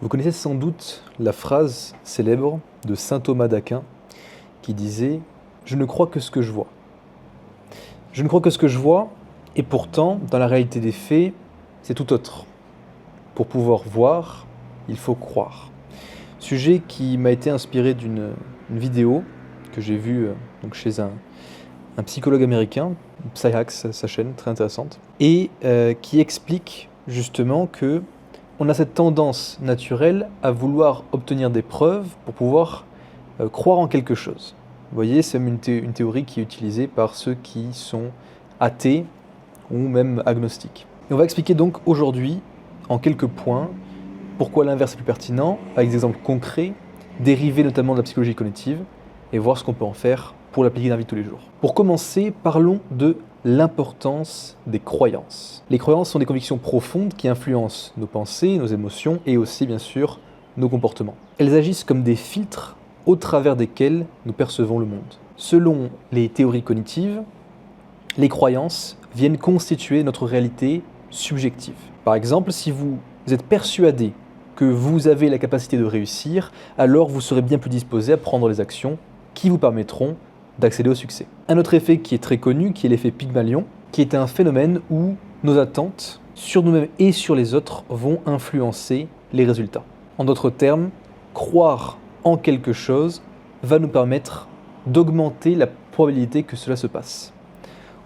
Vous connaissez sans doute la phrase célèbre de saint Thomas d'Aquin qui disait « Je ne crois que ce que je vois ». Je ne crois que ce que je vois, et pourtant, dans la réalité des faits, c'est tout autre. Pour pouvoir voir, il faut croire. Sujet qui m'a été inspiré d'une vidéo que j'ai vue donc chez un psychologue américain, Psyhack, sa chaîne, très intéressante, et qui explique justement que on a cette tendance naturelle à vouloir obtenir des preuves pour pouvoir croire en quelque chose. Vous voyez, c'est même une théorie qui est utilisée par ceux qui sont athées ou même agnostiques. Et on va expliquer donc aujourd'hui, en quelques points, pourquoi l'inverse est plus pertinent, avec des exemples concrets, dérivés notamment de la psychologie cognitive, et voir ce qu'on peut en faire pour l'appliquer dans la vie de tous les jours. Pour commencer, parlons de l'importance des croyances. Les croyances sont des convictions profondes qui influencent nos pensées, nos émotions et aussi bien sûr nos comportements. Elles agissent comme des filtres au travers desquels nous percevons le monde. Selon les théories cognitives, les croyances viennent constituer notre réalité subjective. Par exemple, si vous êtes persuadé que vous avez la capacité de réussir, alors vous serez bien plus disposé à prendre les actions qui vous permettront d'accéder au succès. Un autre effet qui est très connu, qui est l'effet Pygmalion, qui est un phénomène où nos attentes sur nous-mêmes et sur les autres vont influencer les résultats. En d'autres termes, croire en quelque chose va nous permettre d'augmenter la probabilité que cela se passe.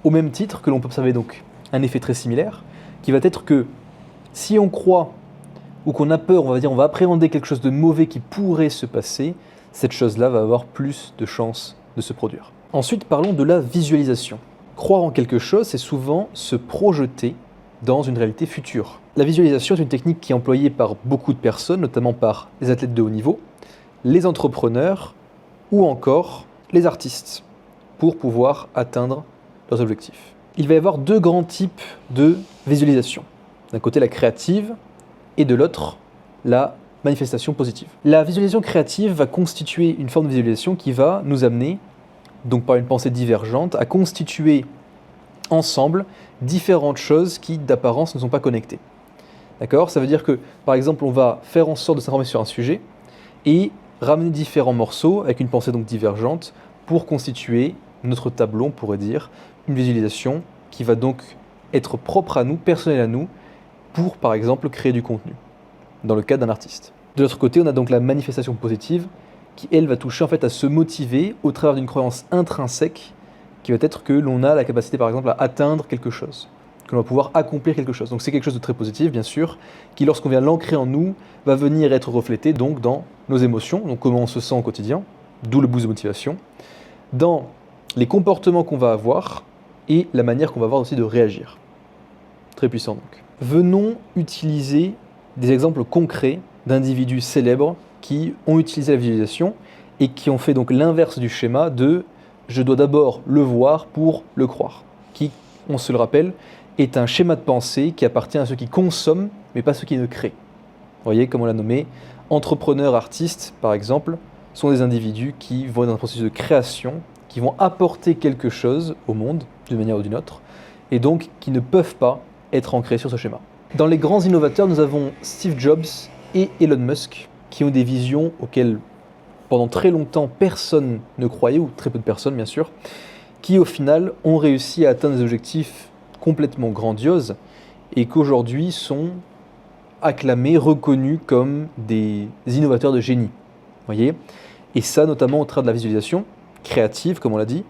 Au même titre que l'on peut observer donc un effet très similaire, qui va être que si on croit ou qu'on a peur, on va appréhender quelque chose de mauvais qui pourrait se passer, cette chose-là va avoir plus de chances de se produire. Ensuite, parlons de la visualisation. Croire en quelque chose, c'est souvent se projeter dans une réalité future. La visualisation est une technique qui est employée par beaucoup de personnes, notamment par les athlètes de haut niveau, les entrepreneurs ou encore les artistes, pour pouvoir atteindre leurs objectifs. Il va y avoir deux grands types de visualisation. D'un côté, la créative, et de l'autre, la manifestation positive. La visualisation créative va constituer une forme de visualisation qui va nous amener, donc par une pensée divergente, à constituer ensemble différentes choses qui d'apparence ne sont pas connectées. D'accord ? Ça veut dire que, par exemple, on va faire en sorte de s'informer sur un sujet et ramener différents morceaux avec une pensée donc divergente pour constituer notre tableau, on pourrait dire, une visualisation qui va donc être propre à nous, personnelle à nous, pour par exemple créer du contenu, dans le cas d'un artiste. De l'autre côté, on a donc la manifestation positive qui, elle, va toucher en fait à se motiver au travers d'une croyance intrinsèque qui va être que l'on a la capacité par exemple à atteindre quelque chose, que l'on va pouvoir accomplir quelque chose. Donc c'est quelque chose de très positif bien sûr, qui lorsqu'on vient l'ancrer en nous, va venir être reflété donc dans nos émotions, donc comment on se sent au quotidien, d'où le boost de motivation, dans les comportements qu'on va avoir et la manière qu'on va avoir aussi de réagir. Très puissant donc. Venons utiliser des exemples concrets d'individus célèbres qui ont utilisé la visualisation et qui ont fait donc l'inverse du schéma de « je dois d'abord le voir pour le croire », qui, on se le rappelle, est un schéma de pensée qui appartient à ceux qui consomment, mais pas ceux qui ne créent. Vous voyez, comme on l'a nommé, entrepreneurs, artistes, par exemple, sont des individus qui vont être dans un processus de création, qui vont apporter quelque chose au monde, d'une manière ou d'une autre, et donc qui ne peuvent pas être ancrés sur ce schéma. Dans les grands innovateurs, nous avons Steve Jobs et Elon Musk, qui ont des visions auxquelles, pendant très longtemps, personne ne croyait, ou très peu de personnes bien sûr, qui au final ont réussi à atteindre des objectifs complètement grandioses, et qu'aujourd'hui sont acclamés, reconnus comme des innovateurs de génie. Voyez ? Et ça, notamment au travers de la visualisation créative, comme on l'a dit,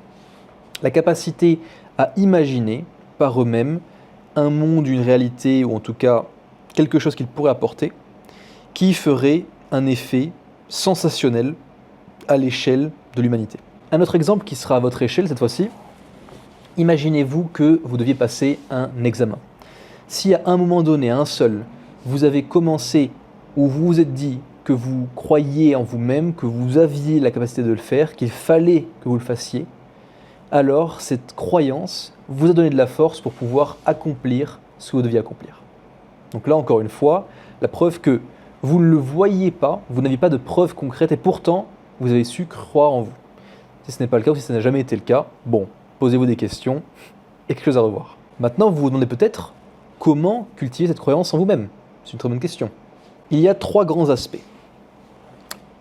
la capacité à imaginer par eux-mêmes un monde, une réalité, ou en tout cas quelque chose qu'ils pourraient apporter, qui ferait un effet sensationnel à l'échelle de l'humanité. Un autre exemple qui sera à votre échelle cette fois-ci, imaginez-vous que vous deviez passer un examen. Si à un moment donné, à un seul, vous avez commencé ou vous vous êtes dit que vous croyiez en vous-même, que vous aviez la capacité de le faire, qu'il fallait que vous le fassiez, alors cette croyance vous a donné de la force pour pouvoir accomplir ce que vous deviez accomplir. Donc là, encore une fois, la preuve que vous ne le voyiez pas, vous n'aviez pas de preuve concrète et pourtant, vous avez su croire en vous. Si ce n'est pas le cas ou si ça n'a jamais été le cas, bon, posez-vous des questions et quelque chose à revoir. Maintenant, vous vous demandez peut-être comment cultiver cette croyance en vous-même. C'est une très bonne question. Il y a 3 grands aspects.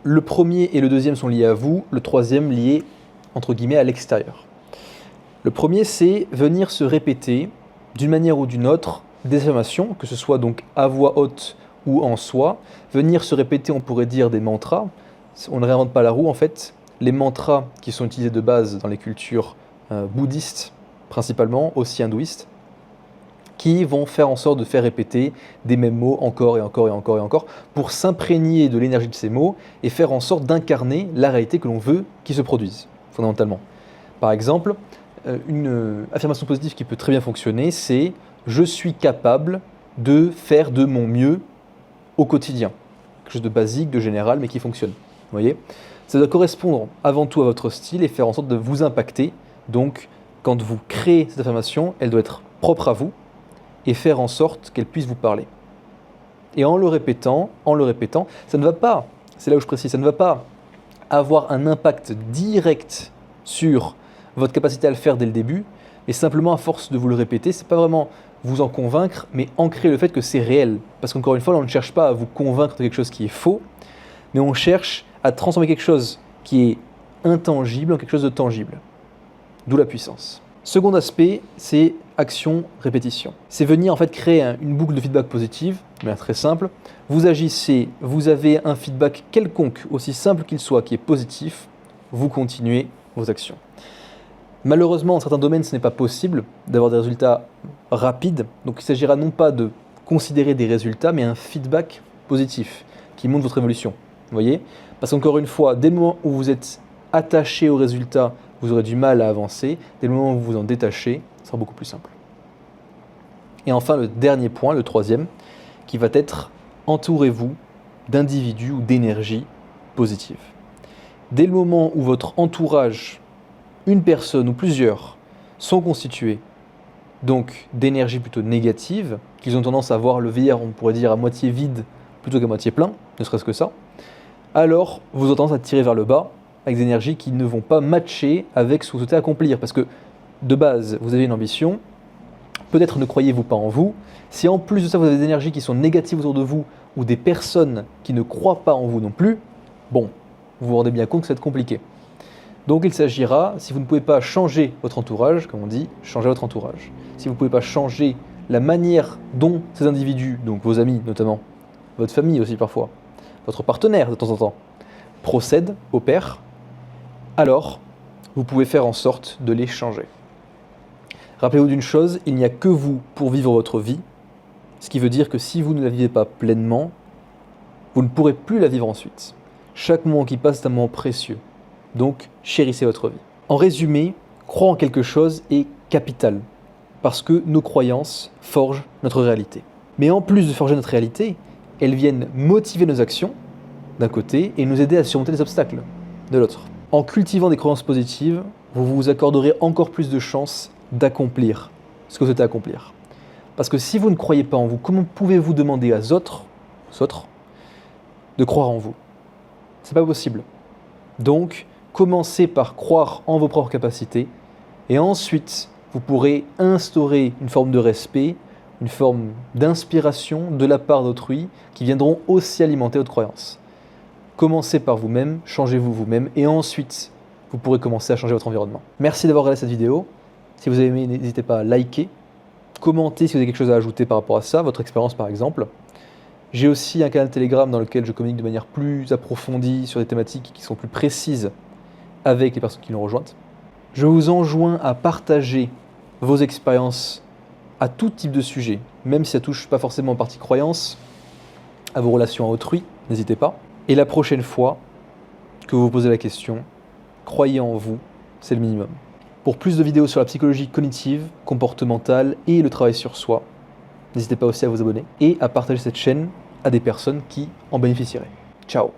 Le premier et le deuxième sont liés à vous, le troisième lié, entre guillemets, à l'extérieur. Le premier, c'est venir se répéter, d'une manière ou d'une autre, des affirmations, que ce soit donc à voix haute ou en soi. Venir se répéter, on pourrait dire, des mantras. On ne réinvente pas la roue, en fait. Les mantras qui sont utilisés de base dans les cultures bouddhistes, principalement, aussi hindouistes, qui vont faire en sorte de faire répéter des mêmes mots encore et encore et encore et encore, pour s'imprégner de l'énergie de ces mots et faire en sorte d'incarner la réalité que l'on veut qu'ils se produisent, fondamentalement. Par exemple, une affirmation positive qui peut très bien fonctionner, c'est « je suis capable de faire de mon mieux au quotidien ». Quelque chose de basique, de général, mais qui fonctionne. Vous voyez ? Ça doit correspondre avant tout à votre style et faire en sorte de vous impacter. Donc, quand vous créez cette affirmation, elle doit être propre à vous et faire en sorte qu'elle puisse vous parler. Et en le répétant, ça ne va pas, c'est là où je précise, ça ne va pas avoir un impact direct sur votre capacité à le faire dès le début, mais simplement à force de vous le répéter, c'est pas vraiment vous en convaincre, mais ancrer le fait que c'est réel. Parce qu'encore une fois, là, on ne cherche pas à vous convaincre de quelque chose qui est faux, mais on cherche à transformer quelque chose qui est intangible en quelque chose de tangible. D'où la puissance. Second aspect, c'est action-répétition. C'est venir en fait créer une boucle de feedback positive, mais très simple. Vous agissez, vous avez un feedback quelconque, aussi simple qu'il soit, qui est positif, vous continuez vos actions. Malheureusement, dans certains domaines, ce n'est pas possible d'avoir des résultats rapides, donc il s'agira non pas de considérer des résultats, mais un feedback positif qui montre votre évolution. Vous voyez ? Parce qu'encore une fois, dès le moment où vous êtes attaché aux résultats, vous aurez du mal à avancer. Dès le moment où vous vous en détachez, ce sera beaucoup plus simple. Et enfin, le dernier point, le troisième, qui va être entourez-vous d'individus ou d'énergie positive. Dès le moment où votre entourage, une personne ou plusieurs, sont constitués donc d'énergie plutôt négative, qu'ils ont tendance à voir le verre, on pourrait dire, à moitié vide plutôt qu'à moitié plein, ne serait-ce que ça, alors vous aurez tendance à tirer vers le bas avec des énergies qui ne vont pas matcher avec ce que vous souhaitez accomplir. Parce que, de base, vous avez une ambition, peut-être ne croyez-vous pas en vous. Si en plus de ça, vous avez des énergies qui sont négatives autour de vous, ou des personnes qui ne croient pas en vous non plus, bon, vous vous rendez bien compte que ça va être compliqué. Donc il s'agira, si vous ne pouvez pas changer votre entourage, comme on dit, changez votre entourage. Si vous ne pouvez pas changer la manière dont ces individus, donc vos amis notamment, votre famille aussi parfois, votre partenaire de temps en temps, procèdent, opèrent, alors vous pouvez faire en sorte de les changer. Rappelez-vous d'une chose, il n'y a que vous pour vivre votre vie, ce qui veut dire que si vous ne la vivez pas pleinement, vous ne pourrez plus la vivre ensuite. Chaque moment qui passe est un moment précieux, donc chérissez votre vie. En résumé, croire en quelque chose est capital, parce que nos croyances forgent notre réalité. Mais en plus de forger notre réalité, elles viennent motiver nos actions, d'un côté, et nous aider à surmonter les obstacles, de l'autre. En cultivant des croyances positives, vous vous accorderez encore plus de chances d'accomplir ce que vous souhaitez accomplir. Parce que si vous ne croyez pas en vous, comment pouvez-vous demander aux autres de croire en vous ? C'est pas possible. Donc, commencez par croire en vos propres capacités, et ensuite, vous pourrez instaurer une forme de respect, une forme d'inspiration de la part d'autrui qui viendront aussi alimenter votre croyance. Commencez par vous-même, changez-vous vous-même, et ensuite, vous pourrez commencer à changer votre environnement. Merci d'avoir regardé cette vidéo. Si vous avez aimé, n'hésitez pas à liker, commenter si vous avez quelque chose à ajouter par rapport à ça, votre expérience par exemple. J'ai aussi un canal Telegram dans lequel je communique de manière plus approfondie sur des thématiques qui sont plus précises avec les personnes qui l'ont rejointe. Je vous enjoins à partager vos expériences à tout type de sujet, même si ça touche pas forcément en partie croyance, à vos relations à autrui, n'hésitez pas. Et la prochaine fois que vous vous posez la question, croyez en vous, c'est le minimum. Pour plus de vidéos sur la psychologie cognitive, comportementale et le travail sur soi, n'hésitez pas aussi à vous abonner et à partager cette chaîne à des personnes qui en bénéficieraient. Ciao!